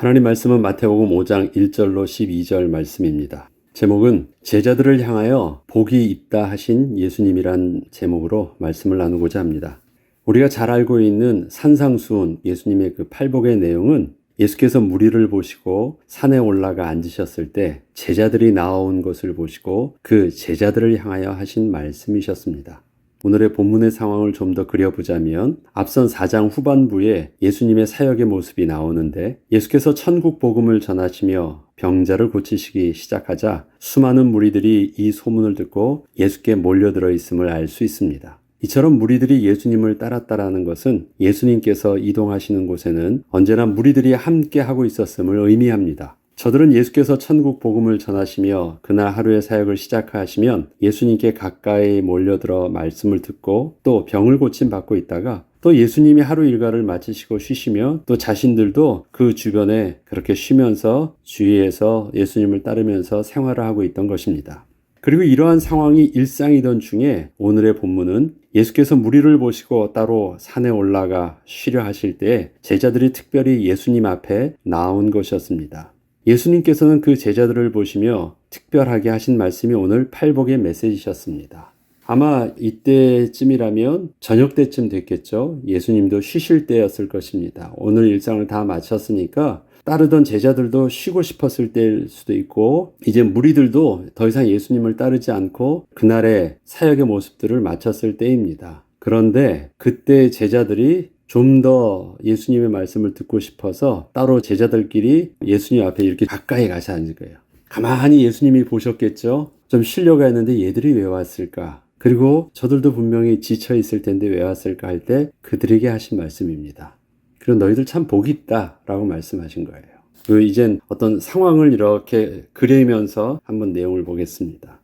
하나님 말씀은 마태복음 5장 1절로 12절 말씀입니다. 제목은 제자들을 향하여 복이 있다 하신 예수님이란 제목으로 말씀을 나누고자 합니다. 우리가 잘 알고 있는 산상수훈 예수님의 그 팔복의 내용은 예수께서 무리를 보시고 산에 올라가 앉으셨을 때 제자들이 나온 것을 보시고 그 제자들을 향하여 하신 말씀이셨습니다. 오늘의 본문의 상황을 좀 더 그려보자면 앞선 4장 후반부에 예수님의 사역의 모습이 나오는데 예수께서 천국 복음을 전하시며 병자를 고치시기 시작하자 수많은 무리들이 이 소문을 듣고 예수께 몰려들어 있음을 알 수 있습니다. 이처럼 무리들이 예수님을 따랐다라는 것은 예수님께서 이동하시는 곳에는 언제나 무리들이 함께 하고 있었음을 의미합니다. 저들은 예수께서 천국 복음을 전하시며 그날 하루의 사역을 시작하시면 예수님께 가까이 몰려들어 말씀을 듣고 또 병을 고침받고 있다가 또 예수님이 하루 일과를 마치시고 쉬시며 또 자신들도 그 주변에 그렇게 쉬면서 주위에서 예수님을 따르면서 생활을 하고 있던 것입니다. 그리고 이러한 상황이 일상이던 중에 오늘의 본문은 예수께서 무리를 보시고 따로 산에 올라가 쉬려 하실 때 제자들이 특별히 예수님 앞에 나온 것이었습니다. 예수님께서는 그 제자들을 보시며 특별하게 하신 말씀이 오늘 팔복의 메시지셨습니다. 아마 이때쯤이라면 저녁 때쯤 됐겠죠. 예수님도 쉬실 때였을 것입니다. 오늘 일상을 다 마쳤으니까 따르던 제자들도 쉬고 싶었을 때일 수도 있고 이제 무리들도 더 이상 예수님을 따르지 않고 그날의 사역의 모습들을 마쳤을 때입니다. 그런데 그때 제자들이 좀 더 예수님의 말씀을 듣고 싶어서 따로 제자들끼리 예수님 앞에 이렇게 가까이 가서 앉은 거예요. 가만히 예수님이 보셨겠죠. 좀 쉬려고 했는데 얘들이 왜 왔을까? 그리고 저들도 분명히 지쳐 있을 텐데 왜 왔을까 할 때 그들에게 하신 말씀입니다. 그리고 너희들 참 복이 있다 라고 말씀하신 거예요. 그리고 이젠 어떤 상황을 이렇게 그리면서 한번 내용을 보겠습니다.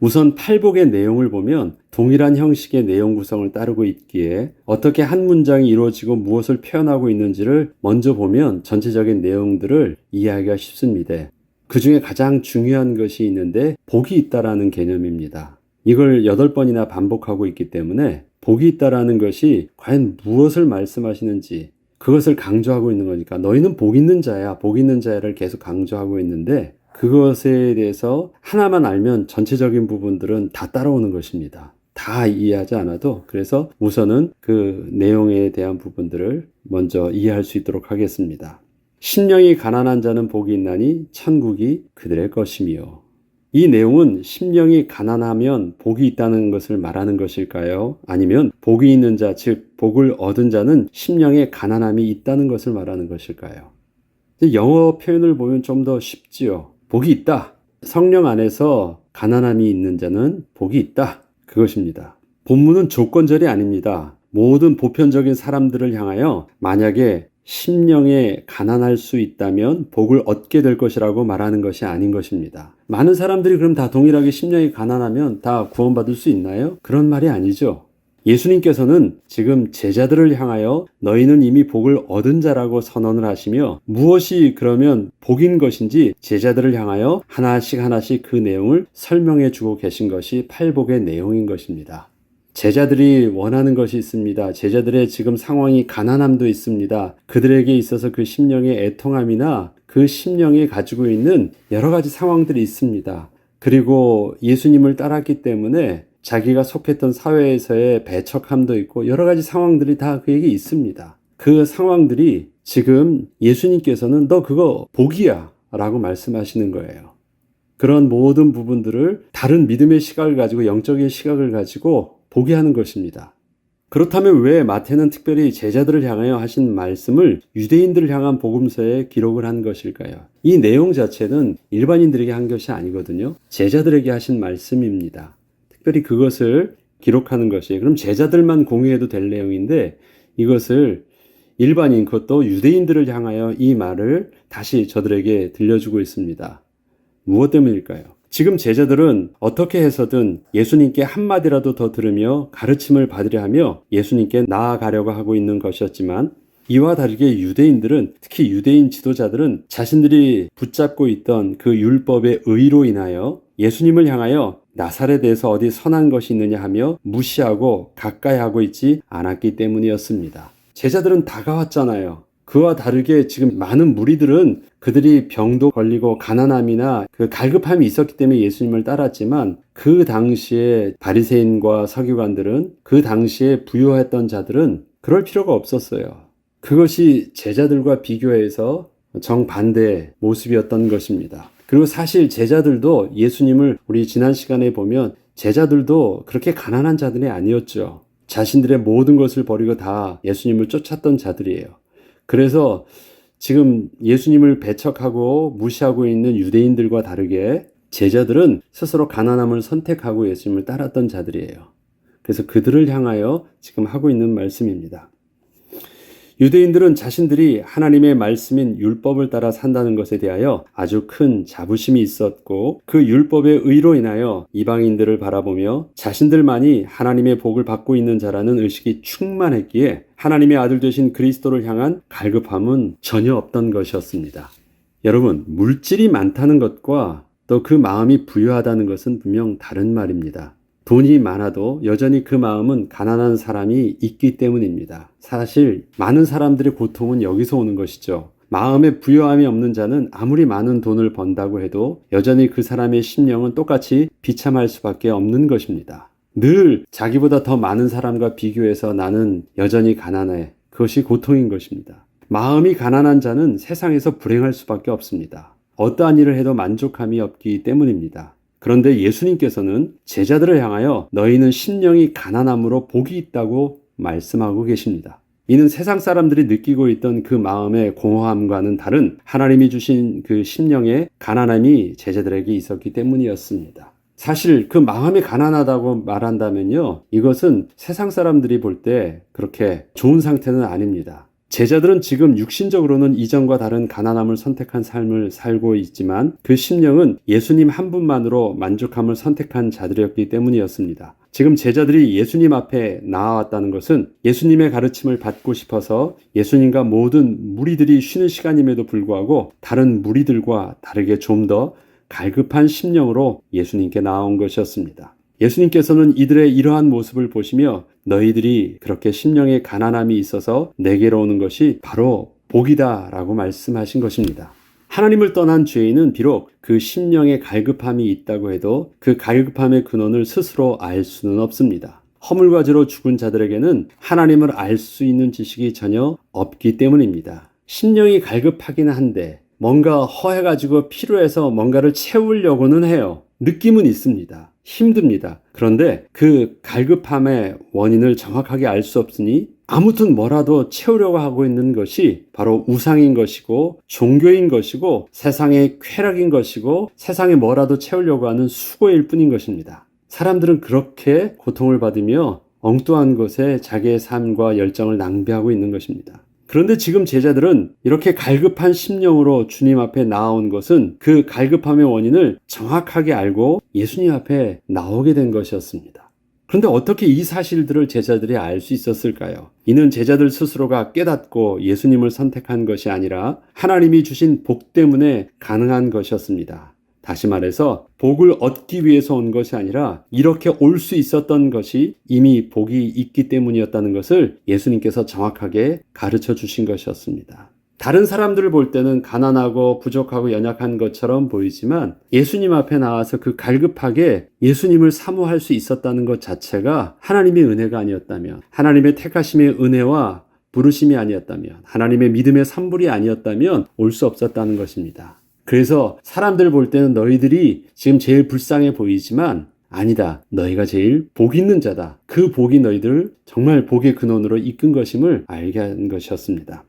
우선 팔복의 내용을 보면 동일한 형식의 내용 구성을 따르고 있기에 어떻게 한 문장이 이루어지고 무엇을 표현하고 있는지를 먼저 보면 전체적인 내용들을 이해하기가 쉽습니다. 그 중에 가장 중요한 것이 있는데 복이 있다라는 개념입니다. 이걸 8번이나 반복하고 있기 때문에 복이 있다라는 것이 과연 무엇을 말씀하시는지 그것을 강조하고 있는 거니까 너희는 복 있는 자야, 복 있는 자야를 계속 강조하고 있는데 그것에 대해서 하나만 알면 전체적인 부분들은 다 따라오는 것입니다. 다 이해하지 않아도 그래서 우선은 그 내용에 대한 부분들을 먼저 이해할 수 있도록 하겠습니다. 심령이 가난한 자는 복이 있나니 천국이 그들의 것이며 이 내용은 심령이 가난하면 복이 있다는 것을 말하는 것일까요? 아니면 복이 있는 자, 즉 복을 얻은 자는 심령에 가난함이 있다는 것을 말하는 것일까요? 영어 표현을 보면 좀 더 쉽지요. 복이 있다. 성령 안에서 가난함이 있는 자는 복이 있다. 그것입니다. 본문은 조건절이 아닙니다. 모든 보편적인 사람들을 향하여 만약에 심령에 가난할 수 있다면 복을 얻게 될 것이라고 말하는 것이 아닌 것입니다. 많은 사람들이 그럼 다 동일하게 심령이 가난하면 다 구원받을 수 있나요? 그런 말이 아니죠. 예수님께서는 지금 제자들을 향하여 너희는 이미 복을 얻은 자라고 선언을 하시며 무엇이 그러면 복인 것인지 제자들을 향하여 하나씩 그 내용을 설명해 주고 계신 것이 팔복의 내용인 것입니다. 제자들이 원하는 것이 있습니다. 제자들의 지금 상황이 가난함도 있습니다. 그들에게 있어서 그 심령의 애통함이나 그 심령이 가지고 있는 여러 가지 상황들이 있습니다. 그리고 예수님을 따랐기 때문에 자기가 속했던 사회에서의 배척함도 있고 여러 가지 상황들이 다 그에게 있습니다. 그 상황들이 지금 예수님께서는 너 그거 복이야 라고 말씀하시는 거예요. 그런 모든 부분들을 다른 믿음의 시각을 가지고 영적인 시각을 가지고 보게 하는 것입니다. 그렇다면 왜 마태는 특별히 제자들을 향하여 하신 말씀을 유대인들을 향한 복음서에 기록을 한 것일까요? 이 내용 자체는 일반인들에게 한 것이 아니거든요. 제자들에게 하신 말씀입니다. 특별히 그것을 기록하는 것이 그럼 제자들만 공유해도 될 내용인데 이것을 일반인 그것도 유대인들을 향하여 이 말을 다시 저들에게 들려주고 있습니다. 무엇 때문일까요? 지금 제자들은 어떻게 해서든 예수님께 한마디라도 더 들으며 가르침을 받으려 하며 예수님께 나아가려고 하고 있는 것이었지만 이와 다르게 유대인들은 특히 유대인 지도자들은 자신들이 붙잡고 있던 그 율법의 의로 인하여 예수님을 향하여 나사렛에서 어디 선한 것이 있느냐 하며 무시하고 가까이 하고 있지 않았기 때문이었습니다. 제자들은 다가왔잖아요. 그와 다르게 지금 많은 무리들은 그들이 병도 걸리고 가난함이나 그 갈급함이 있었기 때문에 예수님을 따랐지만 그 당시에 바리새인과 서기관들은 그 당시에 부유했던 자들은 그럴 필요가 없었어요. 그것이 제자들과 비교해서 정반대의 모습이었던 것입니다. 그리고 사실 제자들도 예수님을 우리 지난 시간에 보면 제자들도 그렇게 가난한 자들이 아니었죠. 자신들의 모든 것을 버리고 다 예수님을 쫓았던 자들이에요. 그래서 지금 예수님을 배척하고 무시하고 있는 유대인들과 다르게 제자들은 스스로 가난함을 선택하고 예수님을 따랐던 자들이에요. 그래서 그들을 향하여 지금 하고 있는 말씀입니다. 유대인들은 자신들이 하나님의 말씀인 율법을 따라 산다는 것에 대하여 아주 큰 자부심이 있었고 그 율법의 의로 인하여 이방인들을 바라보며 자신들만이 하나님의 복을 받고 있는 자라는 의식이 충만했기에 하나님의 아들 되신 그리스도를 향한 갈급함은 전혀 없던 것이었습니다. 여러분, 물질이 많다는 것과 또 그 마음이 부유하다는 것은 분명 다른 말입니다. 돈이 많아도 여전히 그 마음은 가난한 사람이 있기 때문입니다. 사실 많은 사람들의 고통은 여기서 오는 것이죠. 마음에 부유함이 없는 자는 아무리 많은 돈을 번다고 해도 여전히 그 사람의 심령은 똑같이 비참할 수밖에 없는 것입니다. 늘 자기보다 더 많은 사람과 비교해서 나는 여전히 가난해. 그것이 고통인 것입니다. 마음이 가난한 자는 세상에서 불행할 수밖에 없습니다. 어떠한 일을 해도 만족함이 없기 때문입니다. 그런데 예수님께서는 제자들을 향하여 너희는 심령이 가난함으로 복이 있다고 말씀하고 계십니다. 이는 세상 사람들이 느끼고 있던 그 마음의 공허함과는 다른 하나님이 주신 그 심령의 가난함이 제자들에게 있었기 때문이었습니다. 사실 그 마음이 가난하다고 말한다면요, 이것은 세상 사람들이 볼 때 그렇게 좋은 상태는 아닙니다. 제자들은 지금 육신적으로는 이전과 다른 가난함을 선택한 삶을 살고 있지만 그 심령은 예수님 한 분만으로 만족함을 선택한 자들이었기 때문이었습니다. 지금 제자들이 예수님 앞에 나아왔다는 것은 예수님의 가르침을 받고 싶어서 예수님과 모든 무리들이 쉬는 시간임에도 불구하고 다른 무리들과 다르게 좀 더 갈급한 심령으로 예수님께 나아온 것이었습니다. 예수님께서는 이들의 이러한 모습을 보시며 너희들이 그렇게 심령에 가난함이 있어서 내게로 오는 것이 바로 복이다 라고 말씀하신 것입니다. 하나님을 떠난 죄인은 비록 그 심령에 갈급함이 있다고 해도 그 갈급함의 근원을 스스로 알 수는 없습니다. 허물과 죄로 죽은 자들에게는 하나님을 알 수 있는 지식이 전혀 없기 때문입니다. 심령이 갈급하긴 한데 뭔가 허해가지고 필요해서 뭔가를 채우려고는 해요. 느낌은 있습니다. 힘듭니다. 그런데 그 갈급함의 원인을 정확하게 알 수 없으니 아무튼 뭐라도 채우려고 하고 있는 것이 바로 우상인 것이고 종교인 것이고 세상의 쾌락인 것이고 세상에 뭐라도 채우려고 하는 수고일 뿐인 것입니다. 사람들은 그렇게 고통을 받으며 엉뚱한 것에 자기의 삶과 열정을 낭비하고 있는 것입니다. 그런데 지금 제자들은 이렇게 갈급한 심령으로 주님 앞에 나아온 것은 그 갈급함의 원인을 정확하게 알고 예수님 앞에 나오게 된 것이었습니다. 그런데 어떻게 이 사실들을 제자들이 알 수 있었을까요? 이는 제자들 스스로가 깨닫고 예수님을 선택한 것이 아니라 하나님이 주신 복 때문에 가능한 것이었습니다. 다시 말해서 복을 얻기 위해서 온 것이 아니라 이렇게 올 수 있었던 것이 이미 복이 있기 때문이었다는 것을 예수님께서 정확하게 가르쳐 주신 것이었습니다. 다른 사람들을 볼 때는 가난하고 부족하고 연약한 것처럼 보이지만 예수님 앞에 나와서 그 갈급하게 예수님을 사모할 수 있었다는 것 자체가 하나님의 은혜가 아니었다면, 하나님의 택하심의 은혜와 부르심이 아니었다면, 하나님의 믿음의 산물이 아니었다면 올 수 없었다는 것입니다. 그래서 사람들 볼 때는 너희들이 지금 제일 불쌍해 보이지만 아니다. 너희가 제일 복 있는 자다. 그 복이 너희들을 정말 복의 근원으로 이끈 것임을 알게 한 것이었습니다.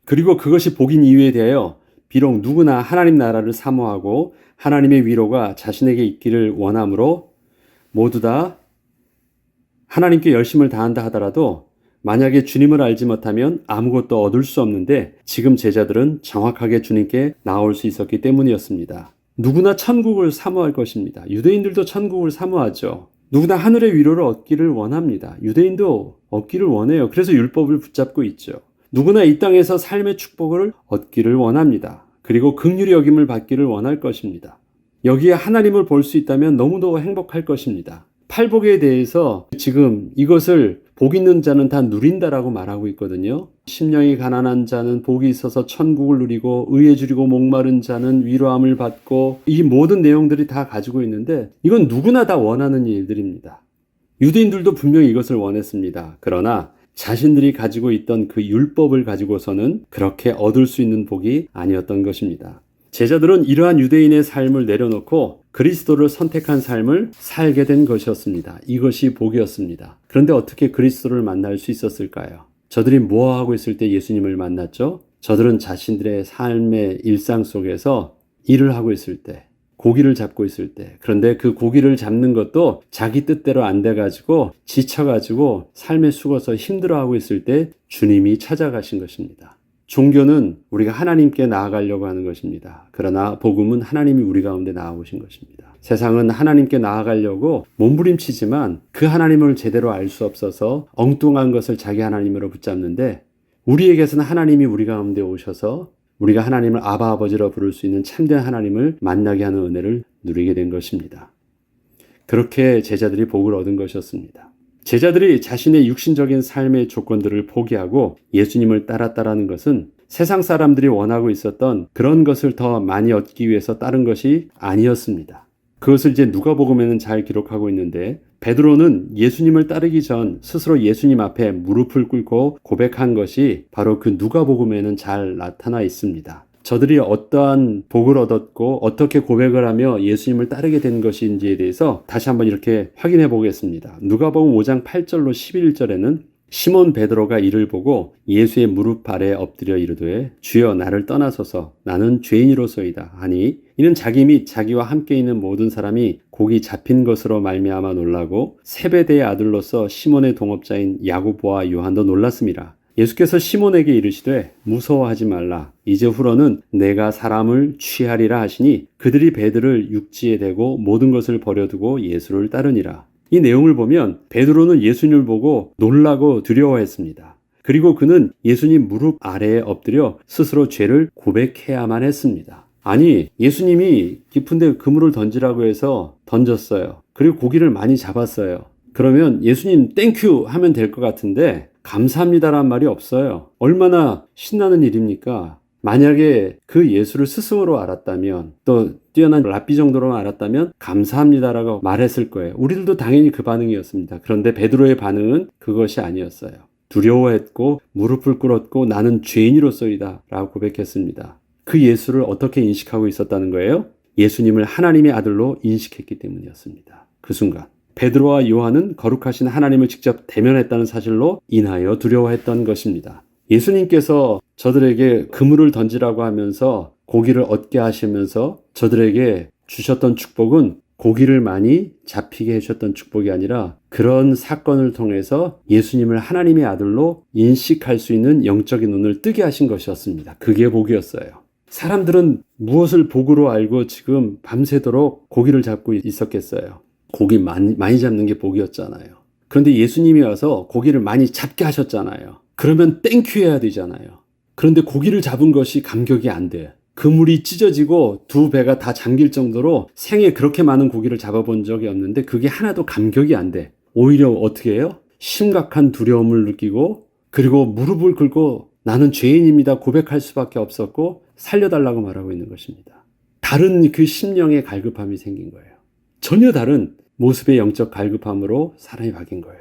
그리고 그것이 복인 이유에 대하여 비록 누구나 하나님 나라를 사모하고 하나님의 위로가 자신에게 있기를 원하므로 모두 다 하나님께 열심을 다한다 하더라도 만약에 주님을 알지 못하면 아무것도 얻을 수 없는데 지금 제자들은 정확하게 주님께 나올 수 있었기 때문이었습니다. 누구나 천국을 사모할 것입니다. 유대인들도 천국을 사모하죠. 누구나 하늘의 위로를 얻기를 원합니다. 유대인도 얻기를 원해요. 그래서 율법을 붙잡고 있죠. 누구나 이 땅에서 삶의 축복을 얻기를 원합니다. 그리고 긍휼히 여김을 받기를 원할 것입니다. 여기에 하나님을 볼 수 있다면 너무도 행복할 것입니다. 팔복에 대해서 지금 이것을 복 있는 자는 다 누린다라고 말하고 있거든요. 심령이 가난한 자는 복이 있어서 천국을 누리고 의에 줄이고 목마른 자는 위로함을 받고, 이 모든 내용들이 다 가지고 있는데 이건 누구나 다 원하는 일들입니다. 유대인들도 분명히 이것을 원했습니다. 그러나 자신들이 가지고 있던 그 율법을 가지고서는 그렇게 얻을 수 있는 복이 아니었던 것입니다. 제자들은 이러한 유대인의 삶을 내려놓고 그리스도를 선택한 삶을 살게 된 것이었습니다. 이것이 복이었습니다. 그런데 어떻게 그리스도를 만날 수 있었을까요? 저들이 뭐 하고 있을 때 예수님을 만났죠? 저들은 자신들의 삶의 일상 속에서 일을 하고 있을 때, 고기를 잡고 있을 때, 그런데 그 고기를 잡는 것도 자기 뜻대로 안 돼가지고 지쳐가지고 삶에 죽어서 힘들어하고 있을 때 주님이 찾아가신 것입니다. 종교는 우리가 하나님께 나아가려고 하는 것입니다. 그러나 복음은 하나님이 우리 가운데 나아오신 것입니다. 세상은 하나님께 나아가려고 몸부림치지만 그 하나님을 제대로 알 수 없어서 엉뚱한 것을 자기 하나님으로 붙잡는데, 우리에게서는 하나님이 우리 가운데 오셔서 우리가 하나님을 아바 아버지로 부를 수 있는 참된 하나님을 만나게 하는 은혜를 누리게 된 것입니다. 그렇게 제자들이 복을 얻은 것이었습니다. 제자들이 자신의 육신적인 삶의 조건들을 포기하고 예수님을 따랐다라는 것은 세상 사람들이 원하고 있었던 그런 것을 더 많이 얻기 위해서 따른 것이 아니었습니다. 그것을 이제 누가복음에는 잘 기록하고 있는데, 베드로는 예수님을 따르기 전 스스로 예수님 앞에 무릎을 꿇고 고백한 것이 바로 그 누가복음에는 잘 나타나 있습니다. 저들이 어떠한 복을 얻었고 어떻게 고백을 하며 예수님을 따르게 된 것인지에 대해서 다시 한번 이렇게 확인해 보겠습니다. 누가복음 5장 8절로 11절에는 시몬 베드로가 이를 보고 예수의 무릎 아래 엎드려 이르되 주여 나를 떠나소서 나는 죄인이로소이다 하니, 이는 자기 및 자기와 함께 있는 모든 사람이 곡이 잡힌 것으로 말미암아 놀라고 세베대의 아들로서 시몬의 동업자인 야고보와 요한도 놀랐음이라. 예수께서 시몬에게 이르시되 무서워하지 말라. 이제 후로는 내가 사람을 취하리라 하시니 그들이 배들을 육지에 대고 모든 것을 버려두고 예수를 따르니라. 이 내용을 보면 베드로는 예수님을 보고 놀라고 두려워했습니다. 그리고 그는 예수님 무릎 아래에 엎드려 스스로 죄를 고백해야만 했습니다. 아니, 예수님이 깊은데 그물을 던지라고 해서 던졌어요. 그리고 고기를 많이 잡았어요. 그러면 예수님 땡큐 하면 될 것 같은데 감사합니다란 말이 없어요. 얼마나 신나는 일입니까? 만약에 그 예수를 스승으로 알았다면, 또 뛰어난 랍비 정도로 알았다면 감사합니다라고 말했을 거예요. 우리들도 당연히 그 반응이었습니다. 그런데 베드로의 반응은 그것이 아니었어요. 두려워했고 무릎을 꿇었고 나는 죄인이로소이다 라고 고백했습니다. 그 예수를 어떻게 인식하고 있었다는 거예요? 예수님을 하나님의 아들로 인식했기 때문이었습니다. 그 순간 베드로와 요한은 거룩하신 하나님을 직접 대면했다는 사실로 인하여 두려워했던 것입니다. 예수님께서 저들에게 그물을 던지라고 하면서 고기를 얻게 하시면서 저들에게 주셨던 축복은 고기를 많이 잡히게 해주셨던 축복이 아니라 그런 사건을 통해서 예수님을 하나님의 아들로 인식할 수 있는 영적인 눈을 뜨게 하신 것이었습니다. 그게 복이었어요. 사람들은 무엇을 복으로 알고 지금 밤새도록 고기를 잡고 있었겠어요? 고기 많이 잡는 게 복이었잖아요. 그런데 예수님이 와서 고기를 많이 잡게 하셨잖아요. 그러면 땡큐 해야 되잖아요. 그런데 고기를 잡은 것이 감격이 안 돼. 그물이 찢어지고 두 배가 다 잠길 정도로 생에 그렇게 많은 고기를 잡아본 적이 없는데 그게 하나도 감격이 안 돼. 오히려 어떻게 해요? 심각한 두려움을 느끼고, 그리고 무릎을 꿇고 나는 죄인입니다 고백할 수밖에 없었고 살려달라고 말하고 있는 것입니다. 다른 그 심령의 갈급함이 생긴 거예요. 전혀 다른 모습의 영적 갈급함으로 사람이 바뀐 거예요.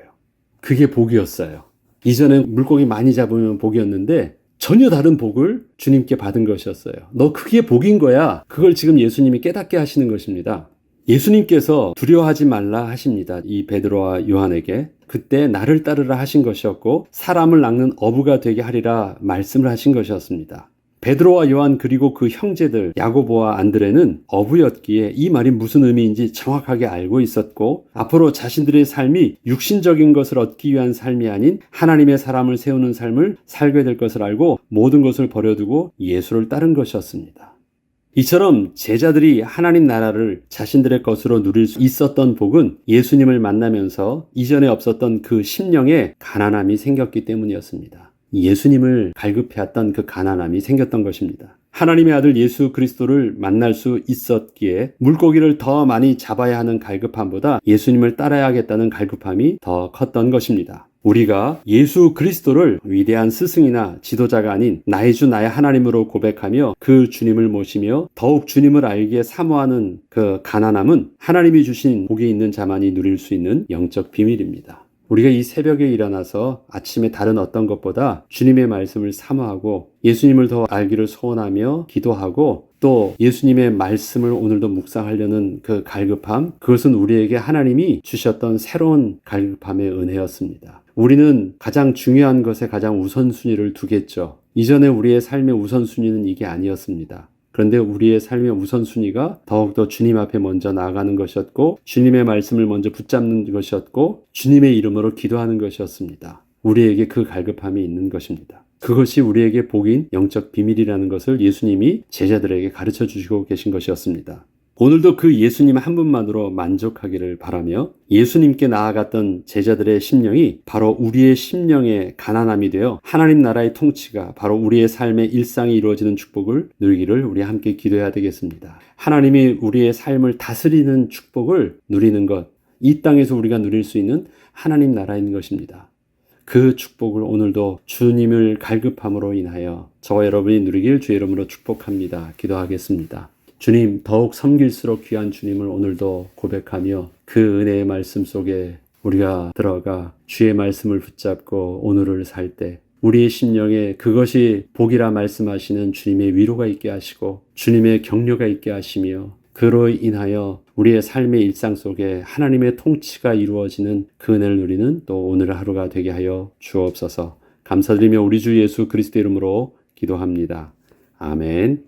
그게 복이었어요. 이전에 물고기 많이 잡으면 복이었는데 전혀 다른 복을 주님께 받은 것이었어요. 너 그게 복인 거야. 그걸 지금 예수님이 깨닫게 하시는 것입니다. 예수님께서 두려워하지 말라 하십니다. 이 베드로와 요한에게. 그때 나를 따르라 하신 것이었고 사람을 낚는 어부가 되게 하리라 말씀을 하신 것이었습니다. 베드로와 요한 그리고 그 형제들 야고보와 안드레는 어부였기에 이 말이 무슨 의미인지 정확하게 알고 있었고, 앞으로 자신들의 삶이 육신적인 것을 얻기 위한 삶이 아닌 하나님의 사람을 세우는 삶을 살게 될 것을 알고 모든 것을 버려두고 예수를 따른 것이었습니다. 이처럼 제자들이 하나님 나라를 자신들의 것으로 누릴 수 있었던 복은 예수님을 만나면서 이전에 없었던 그 심령에 가난함이 생겼기 때문이었습니다. 예수님을 갈급해왔던 그 가난함이 생겼던 것입니다. 하나님의 아들 예수 그리스도를 만날 수 있었기에 물고기를 더 많이 잡아야 하는 갈급함보다 예수님을 따라야겠다는 갈급함이 더 컸던 것입니다. 우리가 예수 그리스도를 위대한 스승이나 지도자가 아닌 나의 주 나의 하나님으로 고백하며 그 주님을 모시며 더욱 주님을 알기에 사모하는 그 가난함은 하나님이 주신 복이 있는 자만이 누릴 수 있는 영적 비밀입니다. 우리가 이 새벽에 일어나서 아침에 다른 어떤 것보다 주님의 말씀을 사모하고 예수님을 더 알기를 소원하며 기도하고 또 예수님의 말씀을 오늘도 묵상하려는 그 갈급함, 그것은 우리에게 하나님이 주셨던 새로운 갈급함의 은혜였습니다. 우리는 가장 중요한 것에 가장 우선순위를 두겠죠. 이전에 우리의 삶의 우선순위는 이게 아니었습니다. 그런데 우리의 삶의 우선순위가 더욱더 주님 앞에 먼저 나아가는 것이었고 주님의 말씀을 먼저 붙잡는 것이었고 주님의 이름으로 기도하는 것이었습니다. 우리에게 그 갈급함이 있는 것입니다. 그것이 우리에게 복인 영적 비밀이라는 것을 예수님이 제자들에게 가르쳐 주시고 계신 것이었습니다. 오늘도 그 예수님 한 분만으로 만족하기를 바라며 예수님께 나아갔던 제자들의 심령이 바로 우리의 심령의 가난함이 되어 하나님 나라의 통치가 바로 우리의 삶의 일상이 이루어지는 축복을 누리기를 우리 함께 기도해야 되겠습니다. 하나님이 우리의 삶을 다스리는 축복을 누리는 것, 이 땅에서 우리가 누릴 수 있는 하나님 나라인 것입니다. 그 축복을 오늘도 주님을 갈급함으로 인하여 저와 여러분이 누리길 주의 이름으로 축복합니다. 기도하겠습니다. 주님, 더욱 섬길수록 귀한 주님을 오늘도 고백하며 그 은혜의 말씀 속에 우리가 들어가 주의 말씀을 붙잡고 오늘을 살 때 우리의 심령에 그것이 복이라 말씀하시는 주님의 위로가 있게 하시고 주님의 격려가 있게 하시며 그로 인하여 우리의 삶의 일상 속에 하나님의 통치가 이루어지는 그 은혜를 누리는 또 오늘 하루가 되게 하여 주옵소서. 감사드리며 우리 주 예수 그리스도 이름으로 기도합니다. 아멘.